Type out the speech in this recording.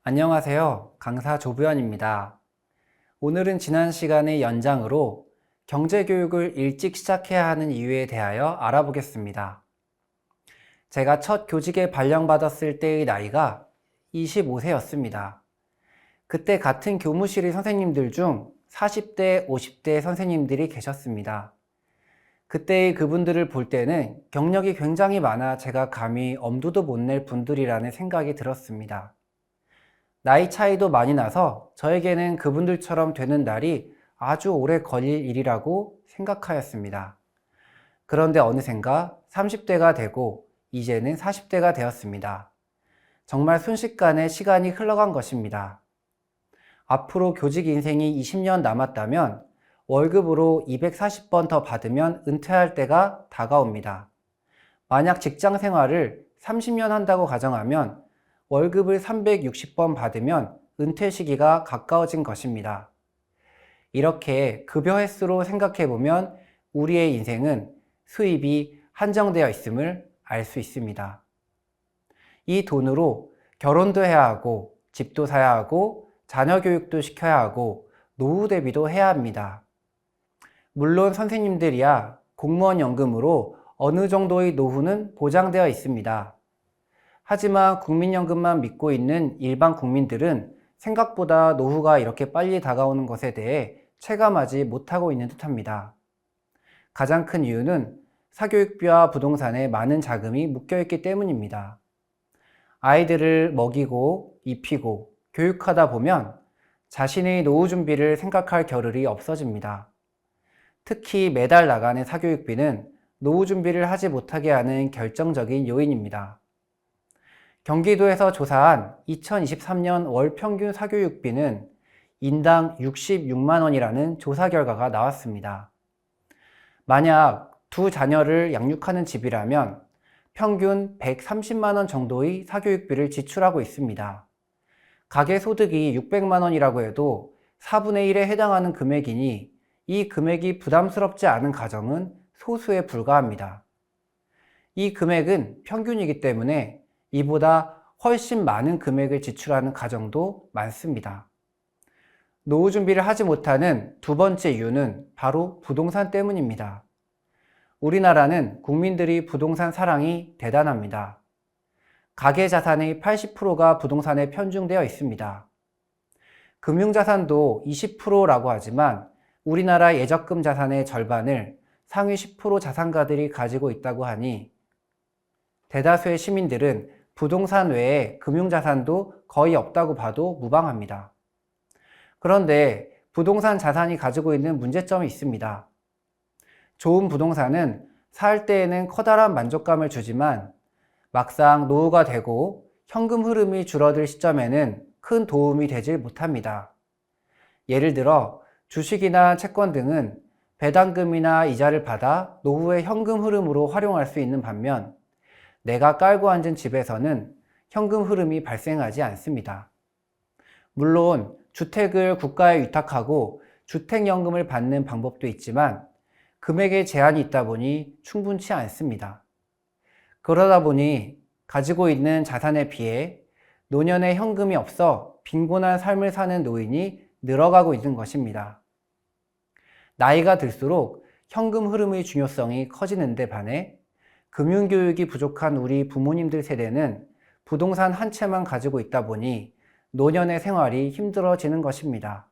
안녕하세요. 강사 조부연입니다. 오늘은 지난 시간의 연장으로 경제교육을 일찍 시작해야 하는 이유에 대하여 알아보겠습니다. 제가 첫 교직에 발령받았을 때의 나이가 25세였습니다. 그때 같은 교무실의 선생님들 중 40대, 50대 선생님들이 계셨습니다. 그때의 그분들을 볼 때는 경력이 굉장히 많아 제가 감히 엄두도 못 낼 분들이라는 생각이 들었습니다. 나이 차이도 많이 나서 저에게는 그분들처럼 되는 날이 아주 오래 걸릴 일이라고 생각하였습니다. 그런데 어느샌가 30대가 되고 이제는 40대가 되었습니다. 정말 순식간에 시간이 흘러간 것입니다. 앞으로 교직 인생이 20년 남았다면 월급으로 240번 더 받으면 은퇴할 때가 다가옵니다. 만약 직장 생활을 30년 한다고 가정하면 월급을 360번 받으면 은퇴 시기가 가까워진 것입니다. 이렇게 급여 횟수로 생각해보면 우리의 인생은 수입이 한정되어 있음을 알 수 있습니다. 이 돈으로 결혼도 해야 하고 집도 사야 하고 자녀 교육도 시켜야 하고 노후 대비도 해야 합니다. 물론 선생님들이야 공무원 연금으로 어느 정도의 노후는 보장되어 있습니다. 하지만 국민연금만 믿고 있는 일반 국민들은 생각보다 노후가 이렇게 빨리 다가오는 것에 대해 체감하지 못하고 있는 듯합니다. 가장 큰 이유는 사교육비와 부동산에 많은 자금이 묶여있기 때문입니다. 아이들을 먹이고 입히고 교육하다 보면 자신의 노후 준비를 생각할 겨를이 없어집니다. 특히 매달 나가는 사교육비는 노후 준비를 하지 못하게 하는 결정적인 요인입니다. 경기도에서 조사한 2023년 월 평균 사교육비는 인당 66만 원이라는 조사 결과가 나왔습니다. 만약 두 자녀를 양육하는 집이라면 평균 130만 원 정도의 사교육비를 지출하고 있습니다. 가계 소득이 600만 원이라고 해도 4분의 1에 해당하는 금액이니 이 금액이 부담스럽지 않은 가정은 소수에 불과합니다. 이 금액은 평균이기 때문에 이보다 훨씬 많은 금액을 지출하는 가정도 많습니다. 노후 준비를 하지 못하는 두 번째 이유는 바로 부동산 때문입니다. 우리나라는 국민들이 부동산 사랑이 대단합니다. 가계 자산의 80%가 부동산에 편중되어 있습니다. 금융자산도 20%라고 하지만 우리나라 예적금 자산의 절반을 상위 10% 자산가들이 가지고 있다고 하니 대다수의 시민들은 부동산 외에 금융자산도 거의 없다고 봐도 무방합니다. 그런데 부동산 자산이 가지고 있는 문제점이 있습니다. 좋은 부동산은 살 때에는 커다란 만족감을 주지만 막상 노후가 되고 현금 흐름이 줄어들 시점에는 큰 도움이 되질 못합니다. 예를 들어 주식이나 채권 등은 배당금이나 이자를 받아 노후의 현금 흐름으로 활용할 수 있는 반면 내가 깔고 앉은 집에서는 현금 흐름이 발생하지 않습니다. 물론 주택을 국가에 위탁하고 주택연금을 받는 방법도 있지만 금액에 제한이 있다 보니 충분치 않습니다. 그러다 보니 가지고 있는 자산에 비해 노년에 현금이 없어 빈곤한 삶을 사는 노인이 늘어가고 있는 것입니다. 나이가 들수록 현금 흐름의 중요성이 커지는 데 반해 금융교육이 부족한 우리 부모님들 세대는 부동산 한 채만 가지고 있다 보니 노년의 생활이 힘들어지는 것입니다.